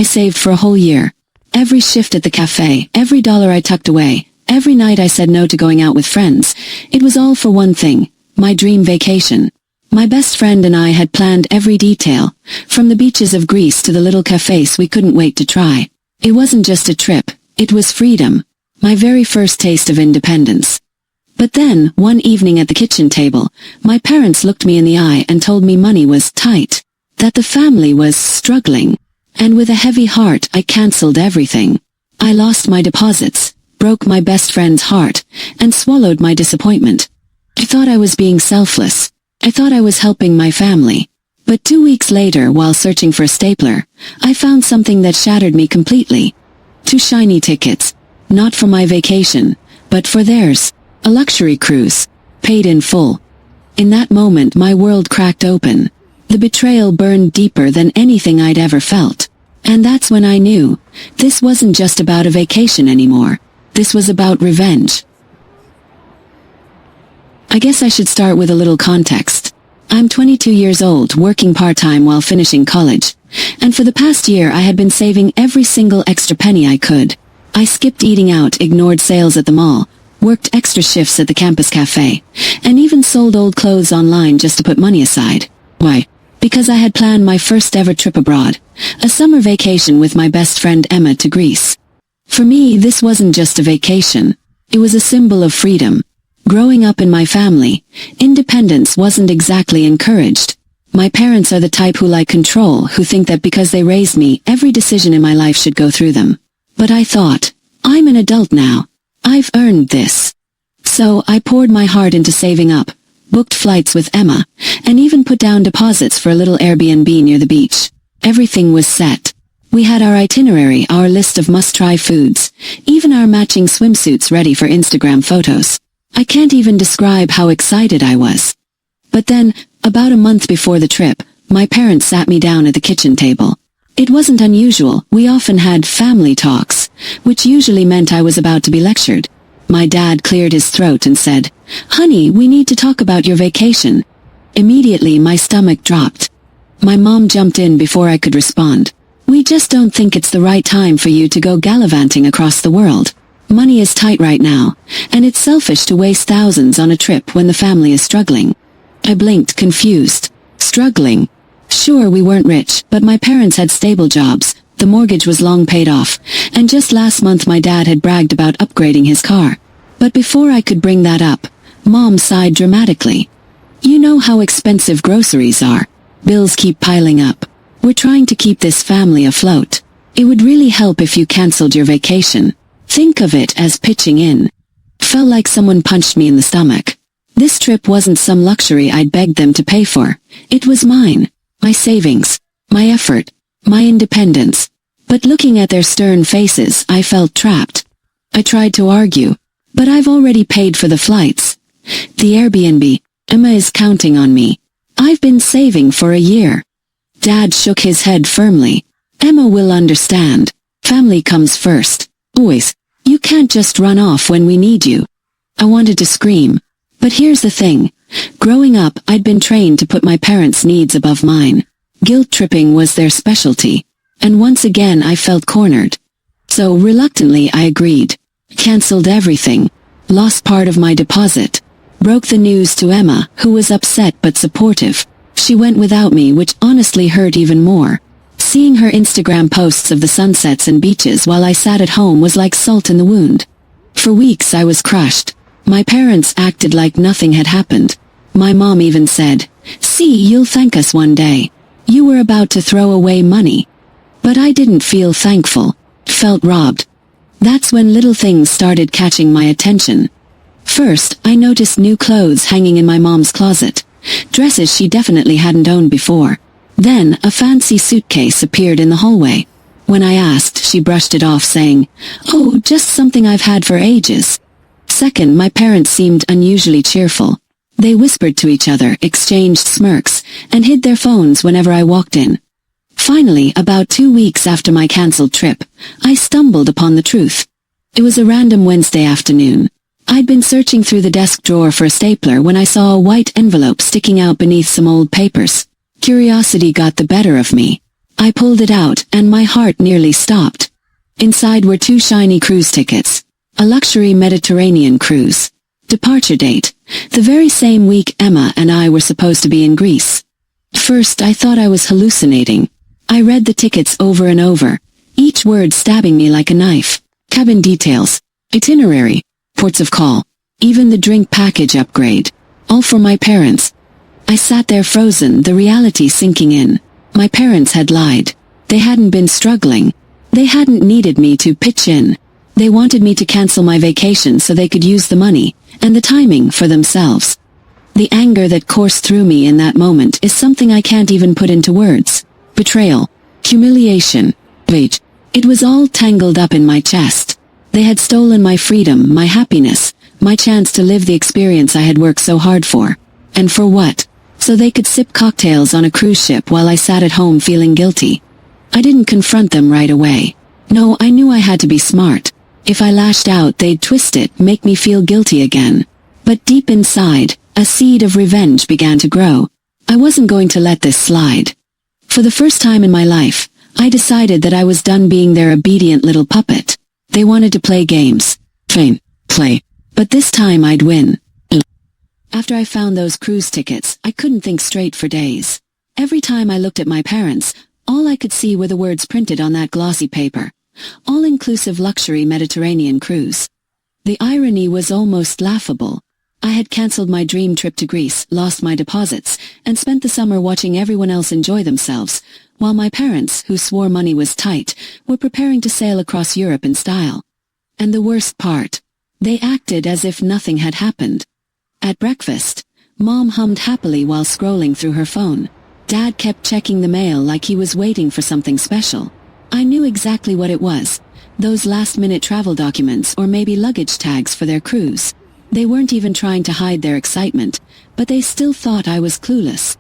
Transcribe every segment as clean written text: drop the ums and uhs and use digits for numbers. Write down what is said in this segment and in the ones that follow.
I saved for a whole year. Every shift at the cafe, every dollar I tucked away, every night I said no to going out with friends. It was all for one thing, my dream vacation. My best friend and I had planned every detail, from the beaches of Greece to the little cafes we couldn't wait to try. It wasn't just a trip, it was freedom. My very first taste of independence. But then, one evening at the kitchen table, my parents looked me in the eye and told me money was tight, that the family was struggling. And with a heavy heart, I cancelled everything. I lost my deposits, broke my best friend's heart, and swallowed my disappointment. I thought I was being selfless. I thought I was helping my family. But 2 weeks later, while searching for a stapler, I found something that shattered me completely. 2 shiny tickets. Not for my vacation, but for theirs. A luxury cruise. Paid in full. In that moment my world cracked open. The betrayal burned deeper than anything I'd ever felt. And that's when I knew, this wasn't just about a vacation anymore. This was about revenge. I guess I should start with a little context. I'm 22 years old, working part-time while finishing college. And for the past year I had been saving every single extra penny I could. I skipped eating out, ignored sales at the mall, worked extra shifts at the campus cafe, and even sold old clothes online just to put money aside. Why? Because I had planned my first ever trip abroad, a summer vacation with my best friend Emma to Greece. For me, this wasn't just a vacation. It was a symbol of freedom. Growing up in my family, independence wasn't exactly encouraged. My parents are the type who like control, who think that because they raised me, every decision in my life should go through them. But I thought, I'm an adult now. I've earned this. So I poured my heart into saving up, booked flights with Emma, and even put down deposits for a little Airbnb near the beach. Everything was set. We had our itinerary, our list of must-try foods, even our matching swimsuits ready for Instagram photos. I can't even describe how excited I was. But then, about a month before the trip, my parents sat me down at the kitchen table. It wasn't unusual. We often had family talks, which usually meant I was about to be lectured. My dad cleared his throat and said, "Honey, we need to talk about your vacation." Immediately my stomach dropped. My mom jumped in before I could respond. "We just don't think it's the right time for you to go gallivanting across the world. Money is tight right now, and it's selfish to waste thousands on a trip when the family is struggling." I blinked, confused. Struggling? Sure, we weren't rich, but my parents had stable jobs, the mortgage was long paid off, and just last month my dad had bragged about upgrading his car. But before I could bring that up, Mom sighed dramatically. "You know how expensive groceries are. Bills keep piling up. We're trying to keep this family afloat. It would really help if you canceled your vacation. Think of it as pitching in." Felt like someone punched me in the stomach. This trip wasn't some luxury I'd begged them to pay for. It was mine. My savings, my effort, my independence. But looking at their stern faces, I felt trapped. I tried to argue, but I've already paid for the flights. The Airbnb, Emma is counting on me. I've been saving for a year. Dad shook his head firmly. "Emma will understand. Family comes first. Always. You can't just run off when we need you." I wanted to scream. But here's the thing. Growing up, I'd been trained to put my parents' needs above mine. Guilt-tripping was their specialty. And once again I felt cornered. So reluctantly I agreed. Cancelled everything. Lost part of my deposit. Broke the news to Emma, who was upset but supportive. She went without me, which honestly hurt even more. Seeing her Instagram posts of the sunsets and beaches while I sat at home was like salt in the wound. For weeks I was crushed. My parents acted like nothing had happened. My mom even said, "See, you'll thank us one day. You were about to throw away money." But I didn't feel thankful. Felt robbed. That's when little things started catching my attention. First, I noticed new clothes hanging in my mom's closet. Dresses she definitely hadn't owned before. Then, a fancy suitcase appeared in the hallway. When I asked, she brushed it off saying, "Oh, just something I've had for ages." Second, my parents seemed unusually cheerful. They whispered to each other, exchanged smirks, and hid their phones whenever I walked in. Finally, about 2 weeks after my cancelled trip, I stumbled upon the truth. It was a random Wednesday afternoon. I'd been searching through the desk drawer for a stapler when I saw a white envelope sticking out beneath some old papers. Curiosity got the better of me. I pulled it out, and my heart nearly stopped. Inside were 2 shiny cruise tickets. A luxury Mediterranean cruise. Departure date: the very same week Emma and I were supposed to be in Greece. First, I thought I was hallucinating. I read the tickets over and over, each word stabbing me like a knife. Cabin details, itinerary, ports of call, even the drink package upgrade. All for my parents. I sat there frozen, the reality sinking in. My parents had lied. They hadn't been struggling. They hadn't needed me to pitch in. They wanted me to cancel my vacation so they could use the money and the timing for themselves. The anger that coursed through me in that moment is something I can't even put into words. Betrayal, humiliation, rage. It was all tangled up in my chest. They had stolen my freedom, my happiness, my chance to live the experience I had worked so hard for. And for what? So they could sip cocktails on a cruise ship while I sat at home feeling guilty. I didn't confront them right away. No, I knew I had to be smart. If I lashed out, they'd twist it, make me feel guilty again. But deep inside, a seed of revenge began to grow. I wasn't going to let this slide. For the first time in my life, I decided that I was done being their obedient little puppet. They wanted to play games. Play. But this time I'd win. After I found those cruise tickets, I couldn't think straight for days. Every time I looked at my parents, all I could see were the words printed on that glossy paper. All-inclusive luxury Mediterranean cruise. The irony was almost laughable. I had cancelled my dream trip to Greece, lost my deposits, and spent the summer watching everyone else enjoy themselves, while my parents, who swore money was tight, were preparing to sail across Europe in style. And the worst part, they acted as if nothing had happened. At breakfast, Mom hummed happily while scrolling through her phone. Dad kept checking the mail like he was waiting for something special. I knew exactly what it was. Those last-minute travel documents or maybe luggage tags for their cruise. They weren't even trying to hide their excitement, but they still thought I was clueless.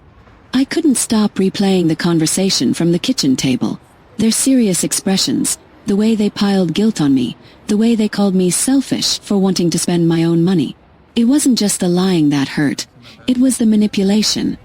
I couldn't stop replaying the conversation from the kitchen table. Their serious expressions, the way they piled guilt on me, the way they called me selfish for wanting to spend my own money. It wasn't just the lying that hurt. It was the manipulation.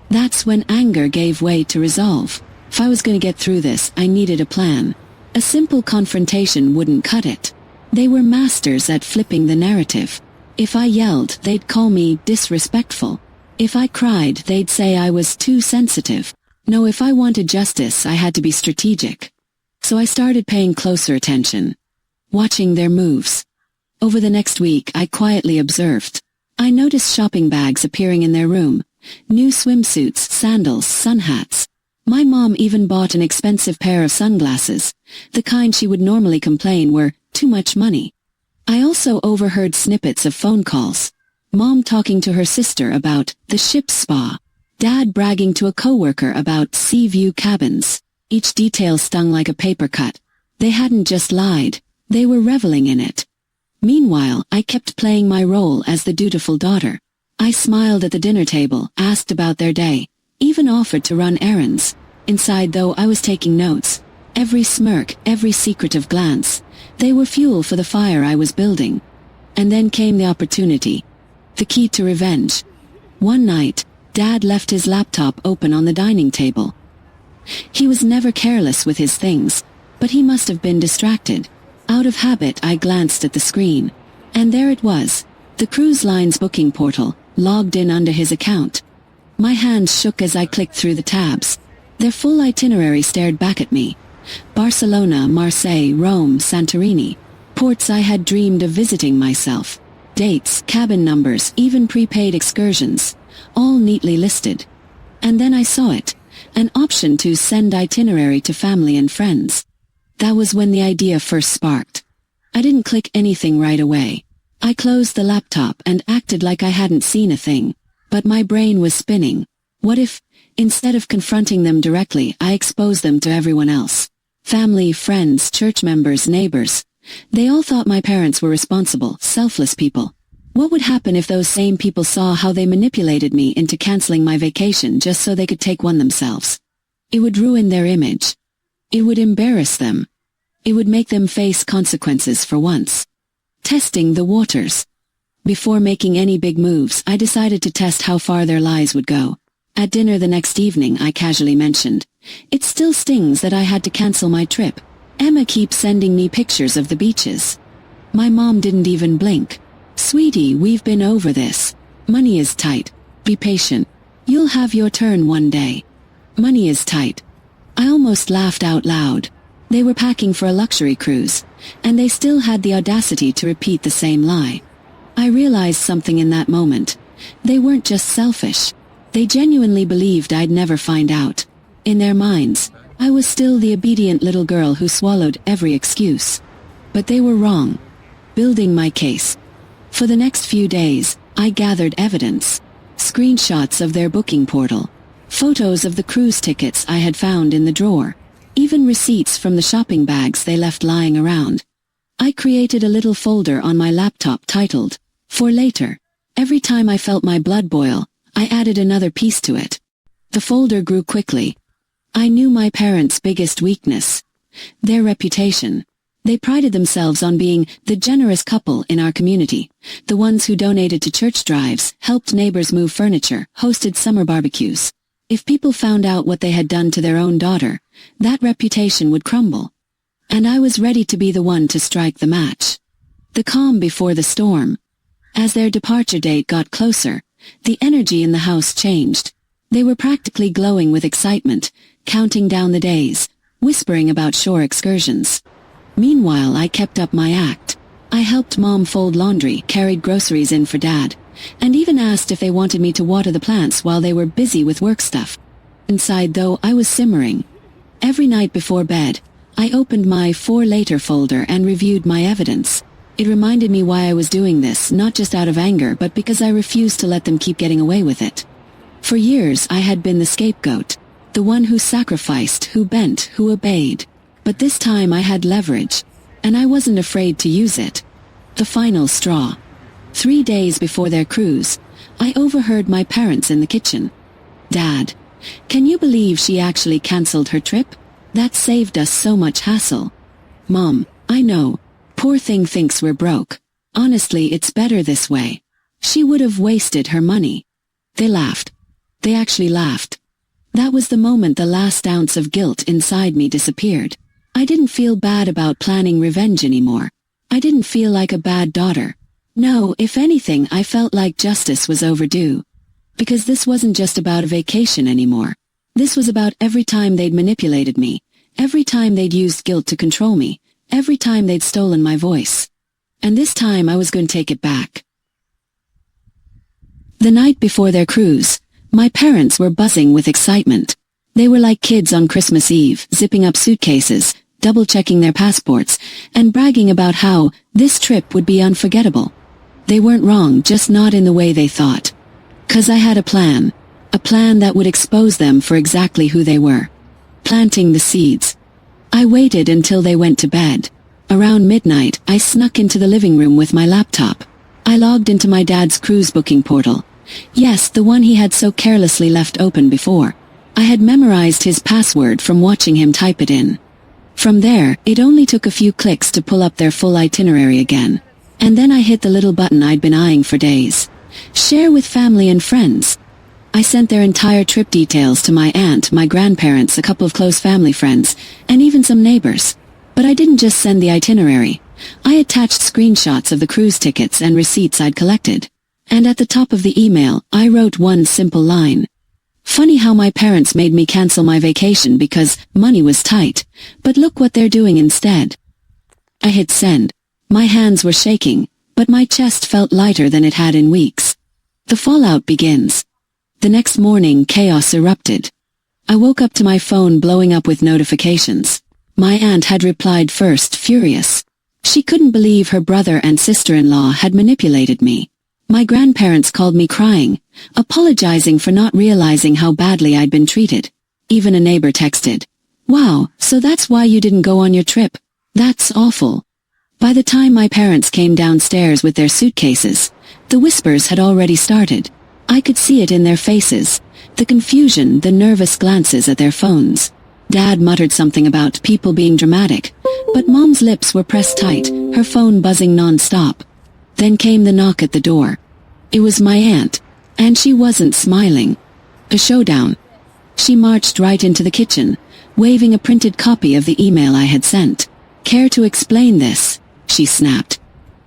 That's when anger gave way to resolve. If I was going to get through this, I needed a plan. A simple confrontation wouldn't cut it. They were masters at flipping the narrative. If I yelled, they'd call me disrespectful. If I cried, they'd say I was too sensitive. No, if I wanted justice, I had to be strategic. So I started paying closer attention, watching their moves. Over the next week, I quietly observed. I noticed shopping bags appearing in their room, new swimsuits, sandals, sun hats. My mom even bought an expensive pair of sunglasses, the kind she would normally complain were too much money. I also overheard snippets of phone calls. Mom talking to her sister about the ship's spa. Dad bragging to a coworker about sea view cabins. Each detail stung like a paper cut. They hadn't just lied, they were reveling in it. Meanwhile, I kept playing my role as the dutiful daughter. I smiled at the dinner table, asked about their day, even offered to run errands. Inside, though, I was taking notes. Every smirk, every secretive glance. They were fuel for the fire I was building. And then came the opportunity. The key to revenge. One night, Dad left his laptop open on the dining table. He was never careless with his things, but he must have been distracted. Out of habit, I glanced at the screen. And there it was, the cruise line's booking portal, logged in under his account. My hands shook as I clicked through the tabs. Their full itinerary stared back at me. Barcelona, Marseille, Rome, Santorini. Ports I had dreamed of visiting myself. Dates, cabin numbers, even prepaid excursions. All neatly listed. And then I saw it. An option to send itinerary to family and friends. That was when the idea first sparked. I didn't click anything right away. I closed the laptop and acted like I hadn't seen a thing. But my brain was spinning. What if, instead of confronting them directly, I exposed them to everyone else? Family, friends, church members, neighbors. They all thought my parents were responsible, selfless people. What would happen if those same people saw how they manipulated me into canceling my vacation just so they could take one themselves? It would ruin their image. It would embarrass them. It would make them face consequences for once. Testing the waters. Before making any big moves, I decided to test how far their lies would go. At dinner the next evening, I casually mentioned, It still stings that I had to cancel my trip. Emma keeps sending me pictures of the beaches. My mom didn't even blink. Sweetie, we've been over this. Money is tight. Be patient. You'll have your turn one day. Money is tight. I almost laughed out loud. They were packing for a luxury cruise, and they still had the audacity to repeat the same lie. I realized something in that moment. They weren't just selfish. They genuinely believed I'd never find out. In their minds, I was still the obedient little girl who swallowed every excuse. But they were wrong. Building my case. For the next few days, I gathered evidence. Screenshots of their booking portal. Photos of the cruise tickets I had found in the drawer. Even receipts from the shopping bags they left lying around. I created a little folder on my laptop titled, "For Later." Every time I felt my blood boil, I added another piece to it. The folder grew quickly. I knew my parents' biggest weakness. Their reputation. They prided themselves on being the generous couple in our community, the ones who donated to church drives, helped neighbors move furniture, hosted summer barbecues. If people found out what they had done to their own daughter, that reputation would crumble. And I was ready to be the one to strike the match. The calm before the storm. As their departure date got closer, the energy in the house changed. They were practically glowing with excitement, counting down the days, whispering about shore excursions. Meanwhile, I kept up my act. I helped Mom fold laundry, carried groceries in for Dad, and even asked if they wanted me to water the plants while they were busy with work stuff. Inside, though, I was simmering. Every night before bed, I opened my "For Later" folder and reviewed my evidence. It reminded me why I was doing this, not just out of anger, but because I refused to let them keep getting away with it. For years, I had been the scapegoat, the one who sacrificed, who bent, who obeyed. But this time I had leverage, and I wasn't afraid to use it. The final straw. 3 days before their cruise, I overheard my parents in the kitchen. "Dad, can you believe she actually cancelled her trip? That saved us so much hassle." "Mom, I know. Poor thing thinks we're broke. Honestly, it's better this way. She would have wasted her money." They laughed. They actually laughed. That was the moment the last ounce of guilt inside me disappeared. I didn't feel bad about planning revenge anymore. I didn't feel like a bad daughter. No, if anything, I felt like justice was overdue. Because this wasn't just about a vacation anymore. This was about every time they'd manipulated me, every time they'd used guilt to control me, every time they'd stolen my voice. And this time I was going to take it back. The night before their cruise, my parents were buzzing with excitement. They were like kids on Christmas Eve, zipping up suitcases, double-checking their passports, and bragging about how this trip would be unforgettable. They weren't wrong, just not in the way they thought. 'Cause I had a plan that would expose them for exactly who they were. Planting the seeds. I waited until they went to bed. Around midnight, I snuck into the living room with my laptop. I logged into my dad's cruise booking portal. Yes, the one he had so carelessly left open before. I had memorized his password from watching him type it in. From there, it only took a few clicks to pull up their full itinerary again. And then I hit the little button I'd been eyeing for days. Share with family and friends. I sent their entire trip details to my aunt, my grandparents, a couple of close family friends, and even some neighbors. But I didn't just send the itinerary. I attached screenshots of the cruise tickets and receipts I'd collected. And at the top of the email, I wrote one simple line. "Funny how my parents made me cancel my vacation because money was tight, but look what they're doing instead." I hit send. My hands were shaking, but my chest felt lighter than it had in weeks. The fallout begins. The next morning, chaos erupted. I woke up to my phone blowing up with notifications. My aunt had replied first, furious. She couldn't believe her brother and sister-in-law had manipulated me. My grandparents called me crying, apologizing for not realizing how badly I'd been treated. Even a neighbor texted, "Wow, so that's why you didn't go on your trip. That's awful." By the time my parents came downstairs with their suitcases, the whispers had already started. I could see it in their faces, the confusion, the nervous glances at their phones. Dad muttered something about people being dramatic, but Mom's lips were pressed tight, her phone buzzing non-stop. Then came the knock at the door. It was my aunt, and she wasn't smiling. A showdown. She marched right into the kitchen, waving a printed copy of the email I had sent. "Care to explain this?" she snapped.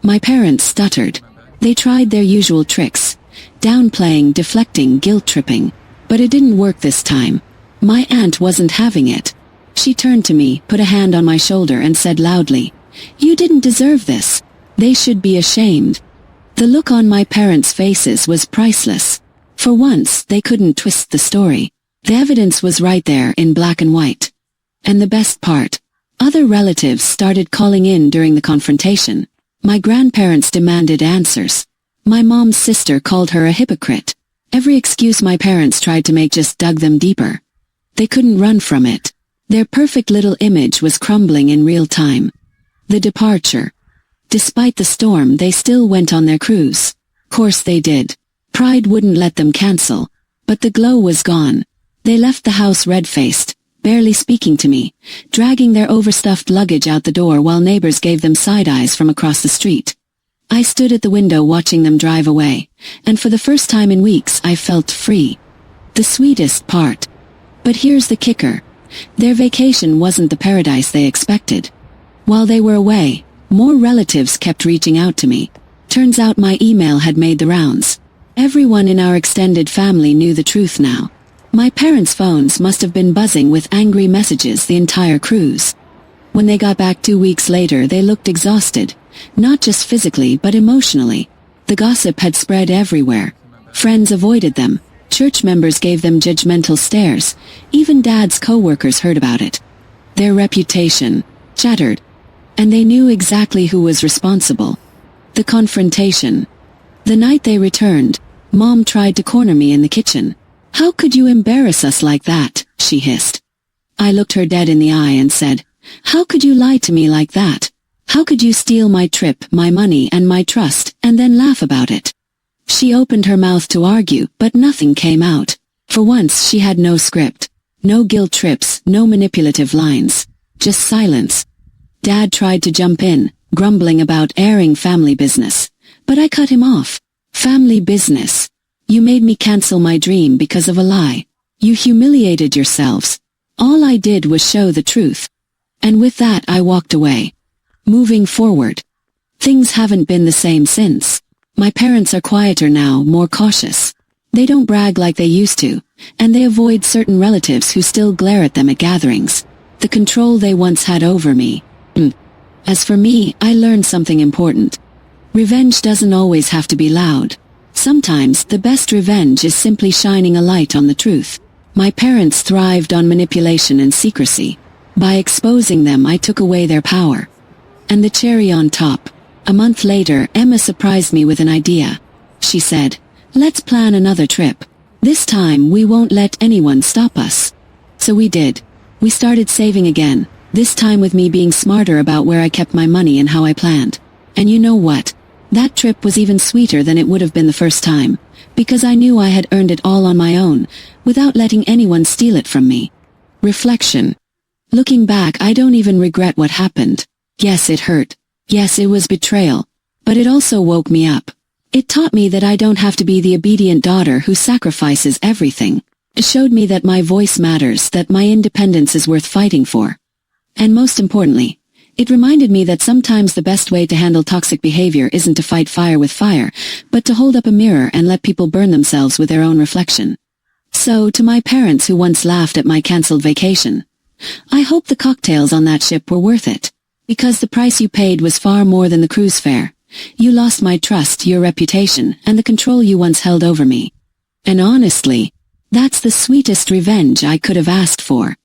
My parents stuttered. They tried their usual tricks, downplaying, deflecting, guilt-tripping. But it didn't work this time. My aunt wasn't having it. She turned to me, put a hand on my shoulder and said loudly, "You didn't deserve this. They should be ashamed." The look on my parents' faces was priceless. For once, they couldn't twist the story. The evidence was right there in black and white. And the best part, other relatives started calling in during the confrontation. My grandparents demanded answers. My mom's sister called her a hypocrite. Every excuse my parents tried to make just dug them deeper. They couldn't run from it. Their perfect little image was crumbling in real time. The departure. Despite the storm, they still went on their cruise. Course they did. Pride wouldn't let them cancel. But the glow was gone. They left the house red-faced, barely speaking to me, dragging their overstuffed luggage out the door while neighbors gave them side-eyes from across the street. I stood at the window watching them drive away, and for the first time in weeks I felt free. The sweetest part. But here's the kicker. Their vacation wasn't the paradise they expected. While they were away, more relatives kept reaching out to me. Turns out my email had made the rounds. Everyone in our extended family knew the truth now. My parents' phones must have been buzzing with angry messages the entire cruise. When they got back 2 weeks later, they looked exhausted, not just physically but emotionally. The gossip had spread everywhere. Friends avoided them. Church members gave them judgmental stares. Even Dad's co-workers heard about it. Their reputation shattered. And they knew exactly who was responsible. The confrontation. The night they returned, Mom tried to corner me in the kitchen. "How could you embarrass us like that?" she hissed. I looked her dead in the eye and said, "How could you lie to me like that? How could you steal my trip, my money and my trust, and then laugh about it?" She opened her mouth to argue, but nothing came out. For once she had no script. No guilt trips, no manipulative lines. Just silence. Dad tried to jump in, grumbling about airing family business. But I cut him off. Family business. You made me cancel my dream because of a lie. You humiliated yourselves. All I did was show the truth. And with that I walked away. Moving forward. Things haven't been the same since. My parents are quieter now, more cautious. They don't brag like they used to, and they avoid certain relatives who still glare at them at gatherings. The control they once had over me. As for me, I learned something important. Revenge doesn't always have to be loud. Sometimes the best revenge is simply shining a light on the truth. My parents thrived on manipulation and secrecy. By exposing them, I took away their power. And the cherry on top. A month later, Emma surprised me with an idea. She said, "Let's plan another trip. This time we won't let anyone stop us." So we did. We started saving again, this time with me being smarter about where I kept my money and how I planned. And you know what? That trip was even sweeter than it would have been the first time, because I knew I had earned it all on my own, without letting anyone steal it from me. Reflection. Looking back, I don't even regret what happened. Yes, it hurt. Yes, it was betrayal. But it also woke me up. It taught me that I don't have to be the obedient daughter who sacrifices everything. It showed me that my voice matters, that my independence is worth fighting for. And most importantly, it reminded me that sometimes the best way to handle toxic behavior isn't to fight fire with fire, but to hold up a mirror and let people burn themselves with their own reflection. So, to my parents who once laughed at my cancelled vacation, I hope the cocktails on that ship were worth it. Because the price you paid was far more than the cruise fare. You lost my trust, your reputation, and the control you once held over me. And honestly, that's the sweetest revenge I could have asked for.